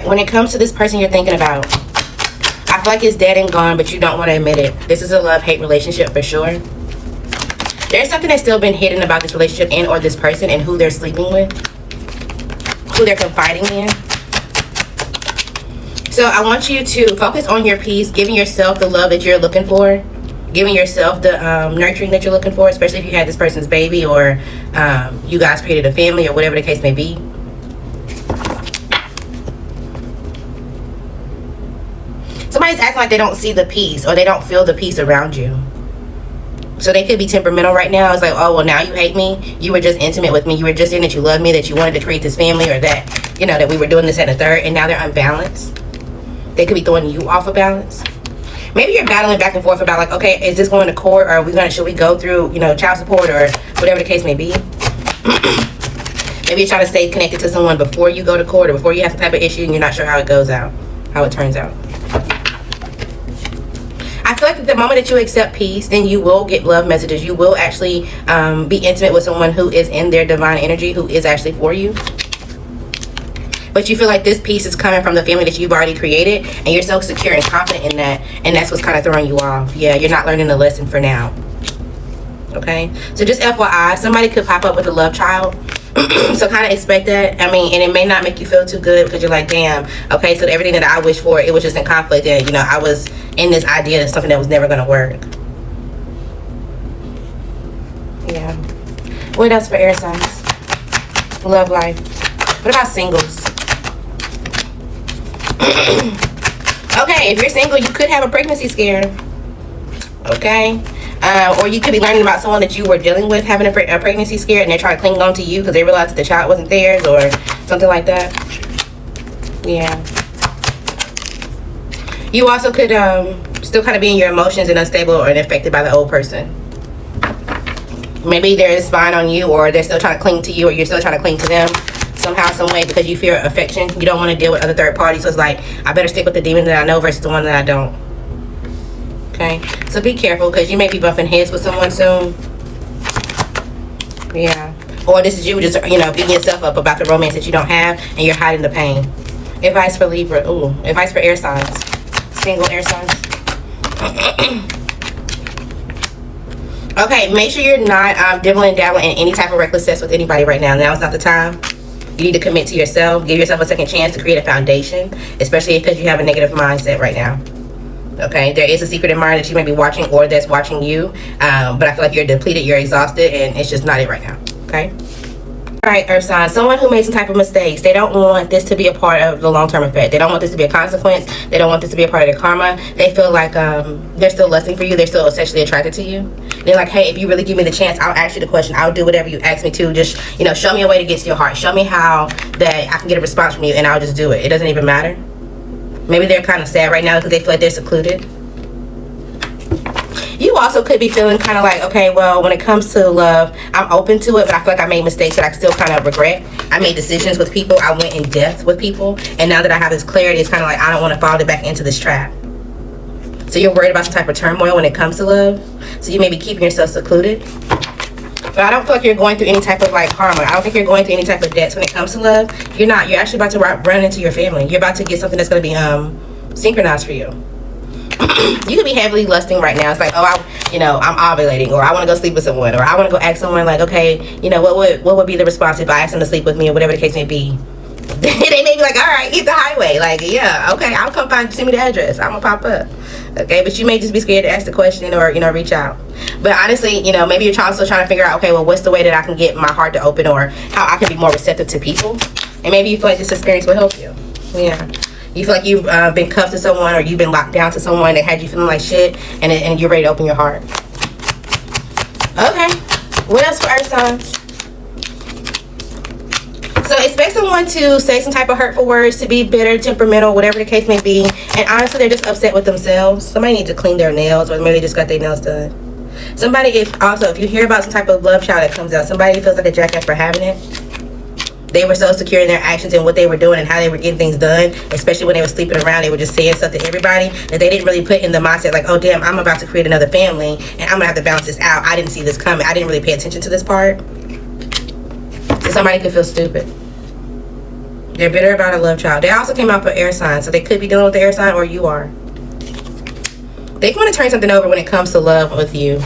When it comes to this person you're thinking about, I feel like it's dead and gone, but you don't want to admit it. This is a love-hate relationship for sure. There's something that's still been hidden about this relationship and or this person and who they're sleeping with, who they're confiding in. So I want you to focus on your peace, giving yourself the love that you're looking for, giving yourself the nurturing that you're looking for, especially if you had this person's baby or you guys created a family or whatever the case may be. Somebody's acting like they don't see the peace or they don't feel the peace around you. So they could be temperamental right now. It's like, oh, well, now you hate me. You were just intimate with me. You were just saying that you loved me, that you wanted to create this family, or that, you know, that we were doing this at a third, and now they're unbalanced. They could be throwing you off of balance. Maybe you're battling back and forth about, like, okay, is this going to court, or are we going to, should we go through, you know, child support or whatever the case may be? Maybe you're trying to stay connected to someone before you go to court or before you have some type of issue and you're not sure how it goes out, how it turns out. I feel like the moment that you accept peace, then you will get love messages. You will actually be intimate with someone who is in their divine energy, who is actually for you. But you feel like this peace is coming from the family that you've already created, and you're so secure and confident in that, and that's what's kind of throwing you off. Yeah, you're not learning the lesson for now. Okay? So just FYI, somebody could pop up with a love child. So kind of expect that. I mean, and it may not make you feel too good because you're like, damn, okay, so everything that I wished for, it was just in conflict, and, you know, I was in this idea of something that was never going to work. Yeah. What else for air signs? Love life. What about singles? Okay, if you're single, you could have a pregnancy scare. Okay? Or you could be learning about someone that you were dealing with having a pregnancy scare, and they're trying to cling on to you because they realized that the child wasn't theirs or something like that. Yeah. You also could still kind of be in your emotions and unstable or affected by the old person. Maybe they're spying on you, or they're still trying to cling to you, or you're still trying to cling to them somehow, some way, because you fear affection. You don't want to deal with other third parties, so it's like, I better stick with the demon that I know versus the one that I don't. Okay, so be careful because you may be bumping heads with someone soon. Yeah. Or this is you just, you know, beating yourself up about the romance that you don't have and you're hiding the pain. Advice for Libra. Ooh, advice for air signs. Single air signs. Okay, make sure you're not dibbling and dabbling in any type of reckless sex with anybody right now. Now is not the time. You need to commit to yourself. Give yourself a second chance to create a foundation, especially because you have a negative mindset right now. Okay, there is a secret admirer that you may be watching or that's watching you, but I feel like you're depleted, you're exhausted, and it's just not it right now. Okay. All right, earth signs. Someone who made some type of mistakes. They don't want this to be a part of the long-term effect. They don't want this to be a consequence. They don't want this to be a part of their karma. They feel like they're still lusting for you. They're still sexually attracted to you. They're like, hey, if you really give me the chance, I'll ask you the question. I'll do whatever you ask me to. Just, you know, show me a way to get to your heart. Show me how that I can get a response from you, and I'll just do it. It doesn't even matter. Maybe they're kind of sad right now because they feel like they're secluded. You also could be feeling kind of like, okay, well, when it comes to love, I'm open to it, but I feel like I made mistakes that I still kind of regret. I made decisions with people. I went in depth with people. And now that I have this clarity, it's kind of like, I don't want to fall back into this trap. So you're worried about some type of turmoil when it comes to love. So you may be keeping yourself secluded. But I don't feel like you're going through any type of like karma. I don't think you're going through any type of debts when it comes to love. You're not. You're actually about to run into your family. You're about to get something that's going to be synchronized for you. You could be heavily lusting right now. It's like, oh, I'm ovulating, or I want to go sleep with someone, or I want to go ask someone like, okay, you know, what would be the response if I asked them to sleep with me, or whatever the case may be. They may be like, all right, hit the highway. Like, yeah, okay, I'll come send me the address. I'm gonna pop up. Okay, but you may just be scared to ask the question or, you know, reach out. But honestly, you know, maybe you're still trying to figure out, okay, well, what's the way that I can get my heart to open, or how I can be more receptive to people. And maybe you feel like this experience will help you. Yeah. You feel like you've been cuffed to someone, or you've been locked down to someone that had you feeling like shit, and you're ready to open your heart. Okay. What else for earth signs? So expect someone to say some type of hurtful words, to be bitter, temperamental, whatever the case may be. And honestly, they're just upset with themselves. Somebody needs to clean their nails, or maybe they just got their nails done. Somebody, if you hear about some type of love child that comes out, somebody feels like a jackass for having it. They were so secure in their actions and what they were doing and how they were getting things done, especially when they were sleeping around. They were just saying stuff to everybody that they didn't really put in the mindset like, oh, damn, I'm about to create another family, and I'm going to have to balance this out. I didn't see this coming. I didn't really pay attention to this part. So somebody could feel stupid. They're bitter about a love child. They also came out for air sign, so they could be dealing with the air sign, or you are. They want to turn something over when it comes to love with you.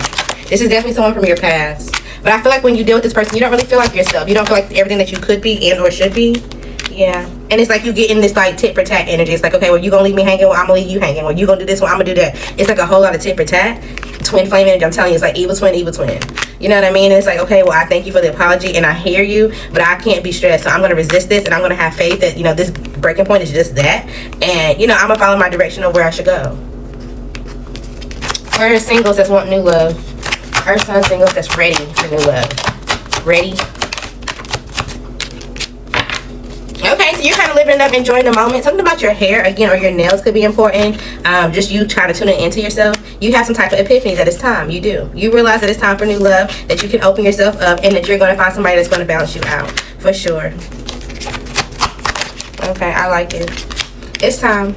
This is definitely someone from your past. But I feel like when you deal with this person, you don't really feel like yourself. You don't feel like everything that you could be and or should be. Yeah. And it's like you get in this like tit for tat energy. It's like, okay, well, you gonna leave me hanging, well, I'm gonna leave you hanging. Well, you gonna do this one, I'm gonna do that. It's like a whole lot of tit for tat. Twin flame energy, I'm telling you, it's like evil twin, evil twin. You know what I mean? And it's like, okay, well, I thank you for the apology and I hear you, but I can't be stressed. So I'm gonna resist this and I'm gonna have faith that, you know, this breaking point is just that. And, you know, I'm gonna follow my direction of where I should go. Where are singles that want new love? Earth sign singles that's ready for new love. Ready? Okay, so you're kind of living it up, enjoying the moment. Something about your hair, again, or your nails could be important. Just you trying to tune it into yourself. You have some type of epiphany that it's time. You do. You realize that it's time for new love, that you can open yourself up, and that you're going to find somebody that's going to balance you out. For sure. Okay, I like it. It's time.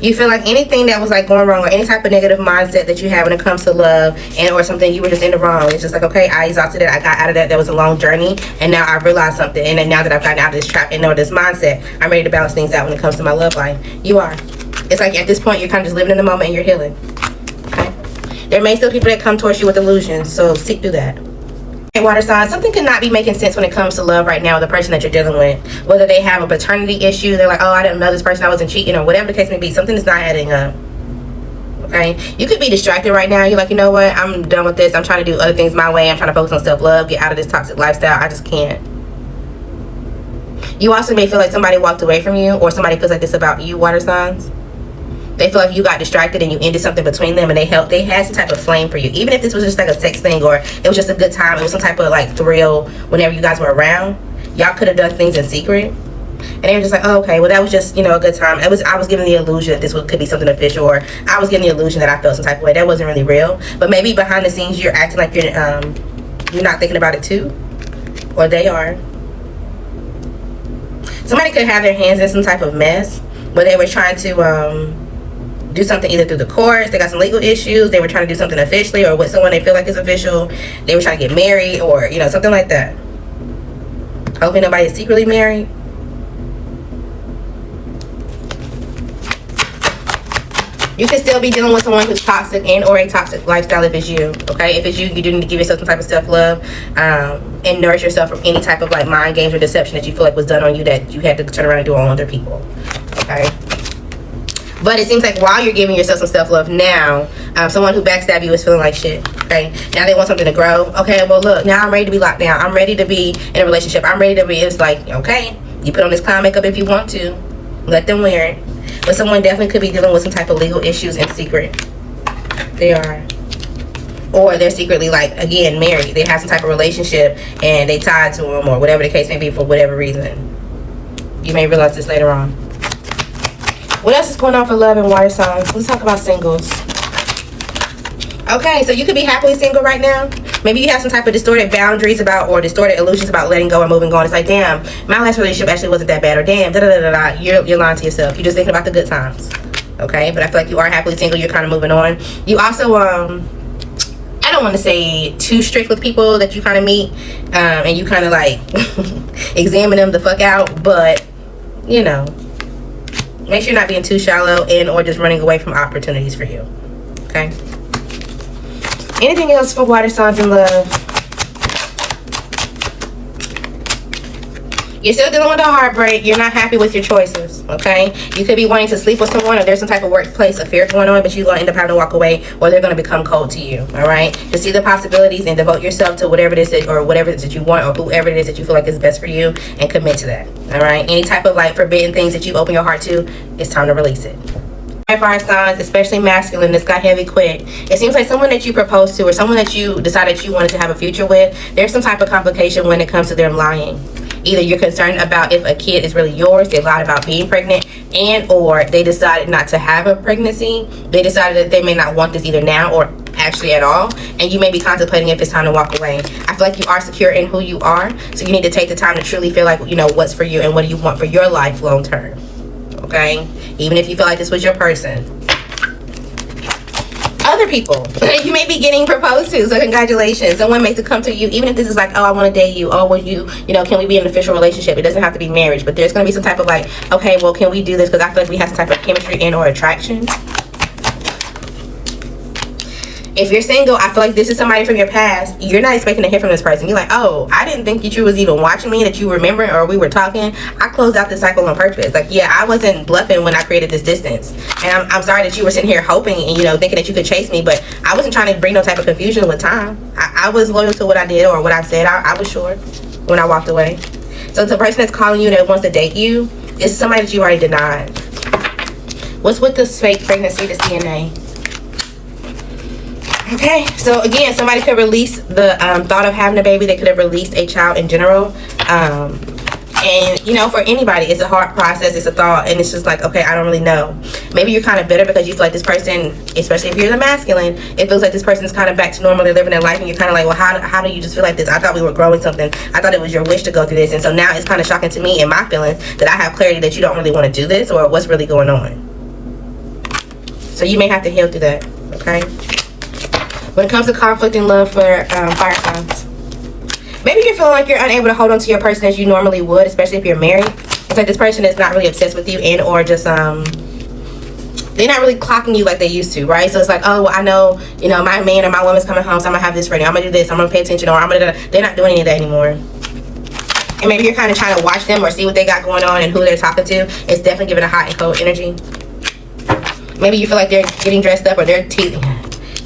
You feel like anything that was like going wrong, or any type of negative mindset that you have when it comes to love, and or something you were just in the wrong, it's just like, okay, I exhausted it, I got out of that. That was a long journey, and now I realized something, and then now that I've gotten out of this trap and or this mindset, I'm ready to balance things out when it comes to my love life. You are. It's like at this point you're kind of just living in the moment and you're healing. Okay. There may still be people that come towards you with illusions, so seek through that. Water signs, something could not be making sense when it comes to love right now with the person that you're dealing with. Whether they have a paternity issue, they're like, oh, I didn't know this person, I wasn't cheating, or whatever the case may be. Something is not adding up. Okay, you could be distracted right now. You're like, you know what, I'm done with this. I'm trying to do other things my way. I'm trying to focus on self-love, get out of this toxic lifestyle. I just can't. You also may feel like somebody walked away from you, or somebody feels like this about you, water signs. They feel like you got distracted and you ended something between them, and they had some type of flame for you. Even if this was just like a sex thing, or it was just a good time, it was some type of like thrill whenever you guys were around. Y'all could have done things in secret, and they were just like, oh, okay, well, that was just, you know, a good time. I was given the illusion that this could be something official, or I was given the illusion that I felt some type of way. That wasn't really real. But maybe behind the scenes you're acting like you're not thinking about it too, or they are. Somebody could have their hands in some type of mess where they were trying to do something either through the courts. They got some legal issues. They were trying to do something officially, or with someone they feel like is official. They were trying to get married, or, you know, something like that. Hopefully nobody is secretly married. You can still be dealing with someone who's toxic and or a toxic lifestyle if it's you. Okay, if it's you, you do need to give yourself some type of self-love and nourish yourself from any type of like mind games or deception that you feel like was done on you that you had to turn around and do on other people. Okay. But it seems like while you're giving yourself some self-love now, someone who backstabbed you is feeling like shit. Okay, now they want something to grow. Okay, well look, now I'm ready to be locked down. I'm ready to be in a relationship. I'm ready to be, it's like, okay, you put on this clown makeup if you want to. Let them wear it. But someone definitely could be dealing with some type of legal issues in secret. They are. Or they're secretly, like, again, married. They have some type of relationship and they tied to them, or whatever the case may be, for whatever reason. You may realize this later on. What else is going on for love and water signs? Let's talk about singles. Okay, so you could be happily single right now. Maybe you have some type of distorted boundaries about, or distorted illusions about letting go and moving on. It's like, damn, my last relationship actually wasn't that bad, or damn, da-da-da-da-da. You're lying to yourself. You're just thinking about the good times. Okay, but I feel like you are happily single. You're kind of moving on. You also, I don't want to say too strict with people that you kind of meet, and you kind of like examine them the fuck out, but, you know, make sure you're not being too shallow and or just running away from opportunities for you. Okay. Anything else for water signs in love? You're still dealing with a heartbreak. You're not happy with your choices. Okay. You could be wanting to sleep with someone, or there's some type of workplace affair going on, but you're going to end up having to walk away, or they're going to become cold to you. All right. Just see the possibilities and devote yourself to whatever it is that, or whatever it is that you want, or whoever it is that you feel like is best for you, and commit to that. All right. Any type of like forbidden things that you open your heart to, it's time to release it. Fire signs, especially masculine, this got heavy quick. It seems like someone that you proposed to, or someone that you decided you wanted to have a future with, there's some type of complication when it comes to them lying. Either you're concerned about if a kid is really yours, they lied about being pregnant, and or they decided not to have a pregnancy. They decided that they may not want this either now or actually at all, and you may be contemplating if it's time to walk away. I feel like you are secure in who you are, so you need to take the time to truly feel like, you know, what's for you and what do you want for your life long term. Okay, even if you feel like this was your person. Other people, you may be getting proposed to, so congratulations. Someone may come to you, even if this is like, oh, I want to date you, oh, will you know, can we be in an official relationship? It doesn't have to be marriage, but there's going to be some type of like, okay, well, can we do this? Because I feel like we have some type of chemistry and or attraction. If you're single, I feel like this is somebody from your past. You're not expecting to hear from this person. You're like, oh, I didn't think that you was even watching me, that you remember, or we were talking. I closed out this cycle on purpose. Like, yeah, I wasn't bluffing when I created this distance. And I'm sorry that you were sitting here hoping and, you know, thinking that you could chase me, but I wasn't trying to bring no type of confusion with time. I was loyal to what I did or what I said. I was sure when I walked away. So the person that's calling you that wants to date you is somebody that you already denied. What's with this fake pregnancy, this DNA? Okay, so again, somebody could release the thought of having a baby. They could have released a child in general. And, you know, for anybody, it's a hard process. It's a thought. And it's just like, okay, I don't really know. Maybe you're kind of bitter because you feel like this person, especially if you're the masculine, it feels like this person's kind of back to normal. They're living their life. And you're kind of like, well, how do you just feel like this? I thought we were growing something. I thought it was your wish to go through this. And so now it's kind of shocking to me and my feelings that I have clarity that you don't really want to do this or what's really going on. So you may have to heal through that, okay? When it comes to conflict and love for fire signs, maybe you're feeling like you're unable to hold on to your person as you normally would, especially if you're married. It's like this person is not really obsessed with you and or just they're not really clocking you like they used to, right? So it's like, oh, well, I know, you know, my man or my woman's coming home, so I'm gonna have this ready. I'm gonna do this. I'm gonna pay attention, or I'm gonna. They're not doing any of that anymore. And maybe you're kind of trying to watch them or see what they got going on and who they're talking to. It's definitely giving a hot and cold energy. Maybe you feel like they're getting dressed up or they're teasing.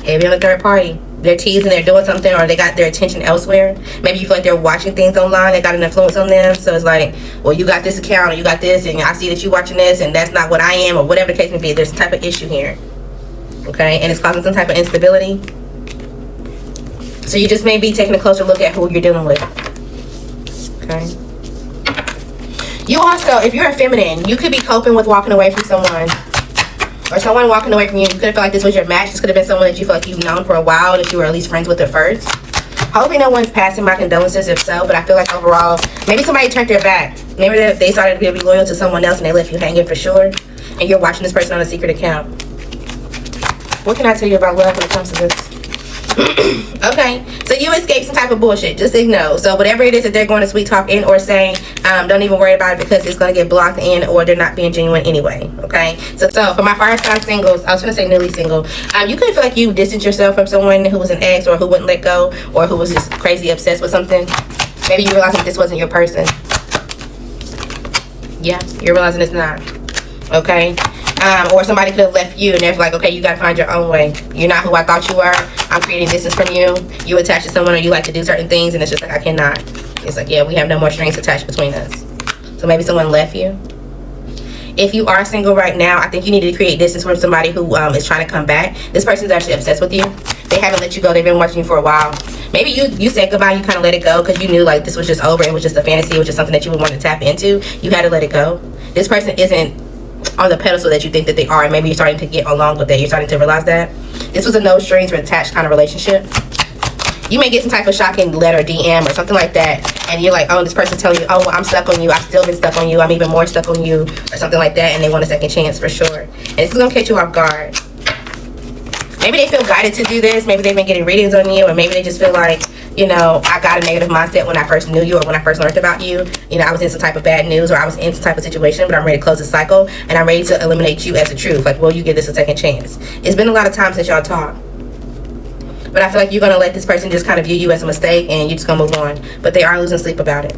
Maybe on a third party, they're teasing, they're doing something, or they got their attention elsewhere. Maybe you feel like they're watching things online, they got an influence on them. So it's like, well, you got this account, or you got this, and I see that you watching this, and that's not what I am, or whatever the case may be. There's some type of issue here, okay? And it's causing some type of instability. So you just may be taking a closer look at who you're dealing with, okay? You also, if you're a feminine, you could be coping with walking away from someone. Or someone walking away from you. You could have felt like this was your match. This could have been someone that you feel like you've known for a while, that you were at least friends with at first. Hopefully no one's passing my condolences if so, but I feel like overall, maybe somebody turned their back. Maybe they started to be loyal to someone else and they left you hanging for sure. And you're watching this person on a secret account. What can I tell you about love when it comes to this? Okay, so you escape some type of bullshit. Just ignore. So whatever it is that they're going to sweet talk in or saying, don't even worry about it because it's going to get blocked in or they're not being genuine anyway. Okay, so for my fire sign singles, I was going to say newly single, you could feel like you distanced yourself from someone who was an ex or who wouldn't let go or who was just crazy obsessed with something. Maybe you realize that this wasn't your person. Yeah, you're realizing it's not. Okay. Or somebody could have left you and they're like, okay, you got to find your own way. You're not who I thought you were. I'm creating distance from you. You attach to someone or you like to do certain things and it's just like, I cannot. It's like, yeah, we have no more strings attached between us. So maybe someone left you. If you are single right now, I think you need to create distance from somebody who is trying to come back. This person is actually obsessed with you. They haven't let you go. They've been watching you for a while. Maybe you said goodbye, you kind of let it go because you knew like this was just over. It was just a fantasy. It was just something that you would want to tap into. You had to let it go. This person isn't on the pedestal that you think that they are, and maybe you're starting to get along with that. You're starting to realize that this was a no strings attached kind of relationship. You may get some type of shocking letter, DM, or something like that, and you're like, oh, this person's telling you, oh, well, I'm stuck on you. I've still been stuck on you. I'm even more stuck on you, or something like that, and they want a second chance for sure. And this is gonna catch you off guard. Maybe they feel guided to do this. Maybe they've been getting readings on you, or maybe they just feel like, you know, I got a negative mindset when I first knew you or when I first learned about you. You know, I was in some type of bad news or I was in some type of situation, but I'm ready to close the cycle and I'm ready to eliminate you as the truth. Like, will you give this a second chance? It's been a lot of time since y'all talked. But I feel like you're going to let this person just kind of view you as a mistake and you're just going to move on. But they are losing sleep about it.